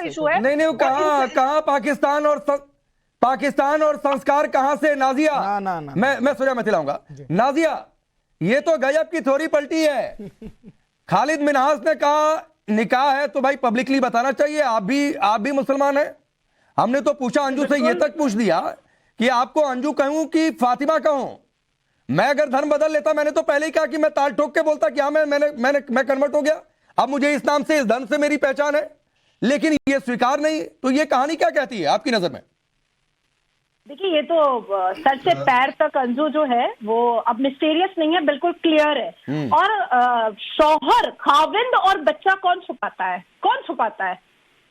Issue है। नहीं नहीं, कहाँ पाकिस्तान और संस्कार कहां से नाजिया? ना। मैं सोचा मैं खिलाऊंगा नाजिया, ये तो गजब की थोड़ी पलटी है। खालिद मिनहास ने कहा निकाह है तो भाई पब्लिकली बताना चाहिए। आप भी मुसलमान हैं। हमने तो पूछा अंजू से, ये तक पूछ दिया कि आपको अंजू कहूं कि फातिमा कहूं। मैं अगर धर्म बदल लेता, मैंने तो पहले ही कहा कि मैं ताल ठोक के बोलता कि हाँ मैं कन्वर्ट हो गया, अब मुझे इस नाम से, इस धर्म से मेरी पहचान है, लेकिन ये स्वीकार नहीं। तो ये कहानी क्या कहती है आपकी नजर में? देखिए, ये तो सर से पैर तक अंजू जो है वो अब मिस्टीरियस नहीं है, बिल्कुल क्लियर है। और शौहर, खाविंद और बच्चा कौन छुपाता है? कौन छुपाता है?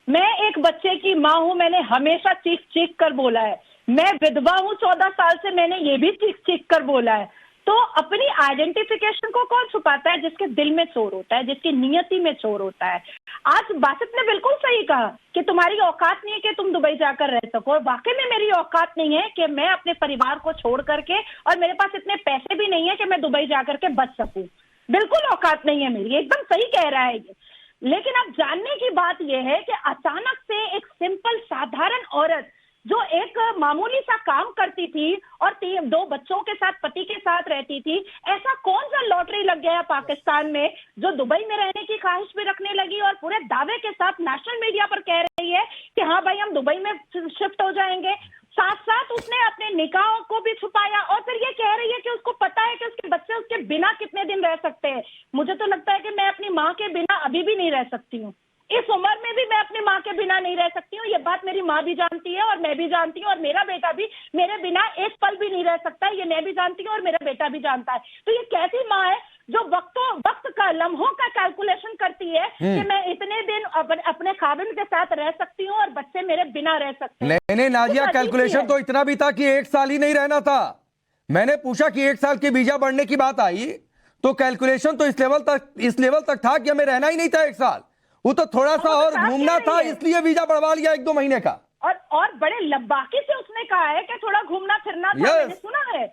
मैं एक बच्चे की माँ हूं, मैंने हमेशा चीख चीख कर बोला है। मैं विधवा हूं, 14 साल से, मैंने ये भी चीख चीख कर बोला है। तो अपनी आइडेंटिफिकेशन को कौन छुपाता है? जिसके दिल में चोर होता है, जिसकी नियति में चोर होता है। आज बासित ने बिल्कुल सही कहा कि तुम्हारी औकात नहीं है कि तुम दुबई जाकर रह सको, और वाकई में मेरी औकात नहीं है कि मैं अपने परिवार को छोड़ करके, और मेरे पास इतने पैसे भी नहीं है कि मैं दुबई जाकर के बच सकूं। बिल्कुल औकात नहीं है मेरी, एकदम सही कह रहा है ये। लेकिन अब जानने की बात यह है कि अचानक से एक सिंपल साधारण औरत जो एक मामूली सा काम करती थी और 2 बच्चों के साथ, पति के साथ रहती थी, ऐसा कौन सा लॉटरी लग गया पाकिस्तान में जो दुबई में रहने की ख्वाहिश भी रखने लगी और पूरे दावे के साथ नेशनल मीडिया पर कह रही है कि हाँ भाई हम दुबई में शिफ्ट हो जाएंगे। साथ साथ उसने अपने निकाह को भी छुपाया और फिर ये कह रही है कि उसको पता है कि उसके बच्चे उसके बिना कितने दिन रह सकते हैं। मुझे तो लगता है कि मैं अपनी माँ के बिना अभी भी नहीं रह सकती हूँ। इस उम्र में भी मैं अपनी माँ के बिना नहीं रह सकती हूँ। ये बात मेरी माँ भी जानती है और मैं भी जानती हूँ, और मेरा बेटा भी मेरे बिना एक पल भी नहीं रह सकता है। ये मैं भी जानती हूँ और मेरा बेटा भी जानता है। तो ये कैसी माँ है जो वक्त का, लम्हों का कैलकुलेशन करती है कि मैं इतने दिन अपने खाविंद के साथ रह सकती हूँ और बच्चे मेरे बिना रह सकते हैं। नहीं नाजिया, कैलकुलेशन तो इतना भी था कि 1 साल ही नहीं रहना था। मैंने पूछा कि 1 साल की वीजा बढ़ने की बात आई तो कैलकुलेशन तो इस लेवल तक था कि हमें रहना ही नहीं था 1 साल। वो तो थोड़ा सा और घूमना था, इसलिए वीजा बढ़वा लिया 1-2 महीने का। और बड़े लब्बाकी से उसने कहा है कि थोड़ा घूमना फिरना था। मैंने सुना है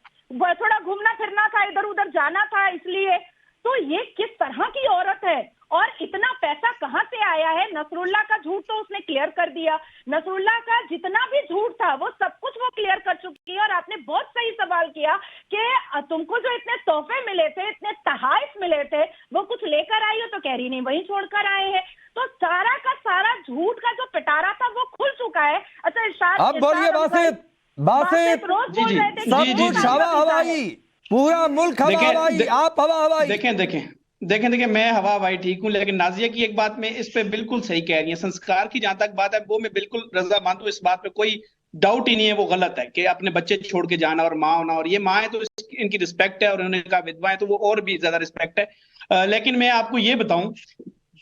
थोड़ा घूमना फिरना था, इधर उधर जाना था, इसलिए। तो ये किस तरह की औरत है और इतना पैसा कहां से आया है? नसरुल्लाह का झूठ तो उसने क्लियर कर दिया। नसरुल्लाह का जितना भी झूठ था वो सब कुछ वो क्लियर कर चुकी है। और आपने बहुत सही सवाल किया कि तुमको जो इतने तोहफे मिले थे, इतने तहाइफ मिले थे, वो कुछ लेकर आई हो? तो कह रही नहीं, वही छोड़कर आए हैं। तो सारा का सारा झूठ का जो पिटारा था वो खुल चुका है। अच्छा इरशाद, अब बोलिए बासित सब कुछ हवा हवाई, पूरा मुल्क हवा हवाई, आप हवा हवाई। देखें मैं हवा हवाई ठीक हूं, लेकिन नाजिया की एक बात में इस पे बिल्कुल सही कह रही है। संस्कार की जहां तक बात है वो मैं बिल्कुल रजामंद हूं, इस बात पे कोई डाउट ही नहीं है। वो गलत है कि अपने बच्चे छोड़ के जाना और माँ होना, और ये माँ है तो इनकी रिस्पेक्ट है, और उन्होंने कहा विधवा है तो वो और भी ज्यादा रिस्पेक्ट है। लेकिन मैं आपको ये बताऊं,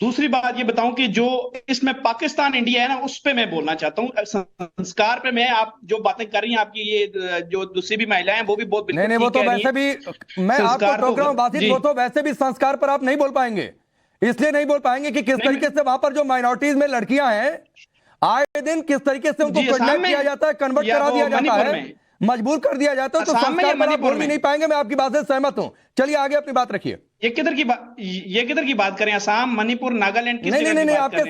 दूसरी बात ये बताऊं कि जो इसमें पाकिस्तान इंडिया है ना, उस पे मैं बोलना चाहता हूं। संस्कार पे मैं, आप जो बातें कर रही हैं, आपकी ये जो दूसरी भी महिलाएं हैं वो भी बहुत नहीं वो तो वैसे भी, मैं आपको टोक रहा हूं बासित, वो तो वैसे भी संस्कार पर आप नहीं बोल पाएंगे। इसलिए नहीं बोल पाएंगे कि किस तरीके से वहां पर जो माइनॉरिटीज में लड़कियां हैं, आए दिन किस तरीके से उनको किडनैप किया जाता है, कन्वर्ट करा दिया जाता है, मजबूर कर दिया जाता है। तो संस्कार पर आप बोल भी नहीं पाएंगे। मैं आपकी बात से सहमत हूं। चलिए आगे अपनी बात रखिए। ये किधर की बात करें? असम, मणिपुर, नागालैंड की? नहीं, आपके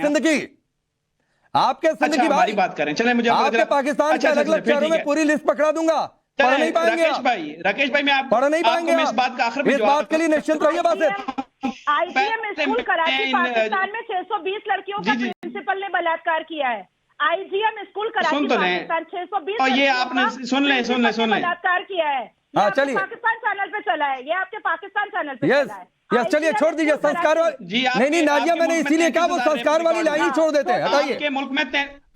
सिंध की बात करें। चले, मुझे आपके पाकिस्तान के अलग अलग शहरों में पूरी लिस्ट पकड़ा दूंगा। पढ़ नहीं पाएंगे राकेश भाई, मैं आप पढ़ नहीं पाएंगे। इस बात का आखिर में इस बात के लिए निश्चिंत रहिए। बात आईजीएम स्कूल कराची पाकिस्तान में 620 लड़कियों का प्रिंसिपल ने बलात्कार किया है। आईजीएम स्कूल कराची पाकिस्तान 620 और ये आपने सुन ले बलात्कार किया है। हाँ चलिए, पाकिस्तान चैनल पे चला है, ये आपके पाकिस्तान चैनल पे चला है। यस चलिए, छोड़ दीजिए संस्कार नहीं नाजिया, मैंने इसीलिए कहा वो संस्कार वाली लाइन ही छोड़ देते हैं। हटाइए मुल्क में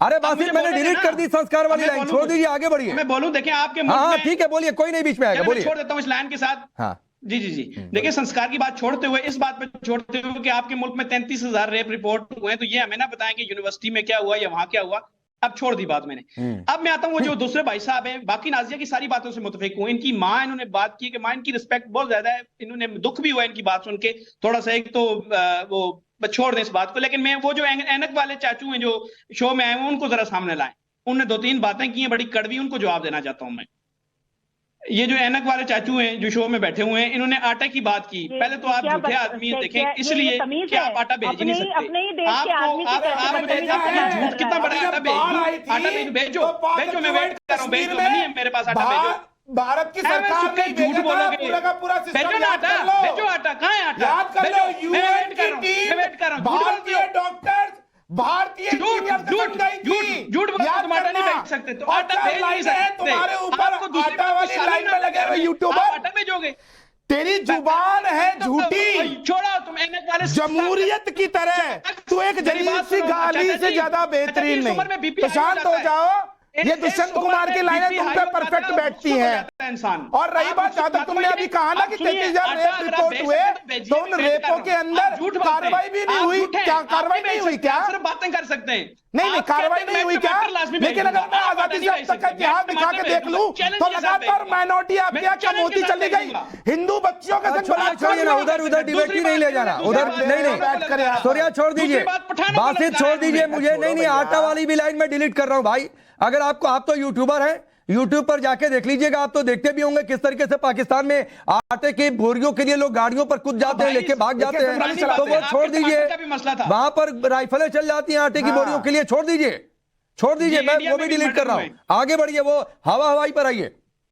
अरे बासित, मैंने डिलीट कर दी संस्कार वाली लाइन, छोड़ दीजिए, आगे बढ़िए। मैं बोलूं, देखिए आपके मुल्क हाँ ठीक है, बोलिए, कोई नहीं बीच में आएगा, बोलिए। छोड़ देता हूं इस लाइन के साथ। हाँ जी देखिए, संस्कार की बात छोड़ते हुए इस बात पे छोड़ते हुए कि आपके मुल्क में 33,000 रेप रिपोर्ट हुए हैं, तो ये हमें ना बताएं कि यूनिवर्सिटी में क्या हुआ या वहां क्या हुआ। अब छोड़ दी बात मैंने। अब मैं आता हूँ वो जो दूसरे भाई साहब हैं, बाकी नाजिया की सारी बातों से मुतफिक हूँ। इनकी माँ, इन्होंने बात की कि माँ इनकी रिस्पेक्ट बहुत ज्यादा है, इन्होंने दुख भी हुआ इनकी बात सुन के थोड़ा सा। एक तो वो छोड़ दें इस बात को, लेकिन मैं वो जो ऐनक वाले चाचू हैं जो शो में आए हैं उनको जरा सामने लाएं। उन्होंने 2-3 बातें की हैं बड़ी कड़वी, उनको जवाब देना चाहता हूं मैं। ये जो ऐनक वाले चाचू हैं जो शो में बैठे हुए हैं, इन्होंने आटा की बात की। पहले तो आप झूठे आदमी हैं, देखें इसलिए कि आप आटा भेज नहीं सकते। अपने ही देश के आपको आदमी से कैसे आप बदतमीजी झूठ कर कितना रहा बड़ा है? आटा भेजो, भेजो, मैं वेट कर रहा हूँ, भेजो, नहीं है मेरे पास आटा, भेजो। भारत की सरकार ने झूठ बोलोगे, पूरा का पूरा सिस्टम भेजो ना याद आटा, कर लो, भेजो आटा, कहाँ है आटा? याद कर लो। भेजो, मैं यूएन वेट कर की रहा हूँ, टीम, मैं वेट कर रहा हूँ। भारतीय डॉक्टर्स, भारतीय टीम यहाँ पे झूठ गई थी। झूठ बोलो, याद तुम आटा नहीं करना। भेज सकते, तो और आटा क्या भेज नहीं लाइनें हैं सकते। तुम्हारे ऊपर, आपको दूसरी आटा बात वाली तो लाइन में साले लगे हुए आप यूट्यूबर। आटा भेजोगे? तेरी जुबान है झूठी, छोड़ो तुम ऐनक वाले जमहूरियत की तरह। तू एक जलील सी गाली से ज्यादा बेहतरीन नहीं। तो शांत हो जाओ। ये दुष्यंत कुमार की लाइनें तुम पे परफेक्ट बैठती हैं। इंसान। और रही बात, जहां तक तुमने अभी कहा ना कि 33,000 रेप रिपोर्ट हुए, तो उन रेपों के अंदर कार्रवाई भी नहीं हुई क्या? कार्रवाई नहीं हुई क्या? सिर्फ बातें कर सकते हैं। नहीं, कार्रवाई नहीं हुई क्या? लेकिन अगर मैं आजादी से अब तक का इतिहास दिखा के देख लूं तो लगातार माइनॉरिटी आपके यहाँ कमौती चली गई। हिंदू बच्चियों का छोड़िए ना, उधर डिबेट ही नहीं ले जाना, उधर नहीं। सूर्या छोड़ दीजिए, बासित छोड़ दीजिए मुझे। नहीं, आटा वाली भी लाइन में डिलीट कर रहा हूं भाई। अगर आपको, आप तो यूट्यूबर हैं, यूट्यूब पर जाके देख लीजिएगा, आप तो देखते भी होंगे किस तरीके से पाकिस्तान में आटे की बोरियों के लिए लोग गाड़ियों पर कूद जाते हैं, लेके भाग जाते हैं। तो वो छोड़ दीजिए, वहां पर राइफलें चल जाती हैं आटे की बोरियों के लिए, छोड़ दीजिए, मैं वो भी डिलीट कर रहा हूं। आगे बढ़िए, वो हवाई पर आइए।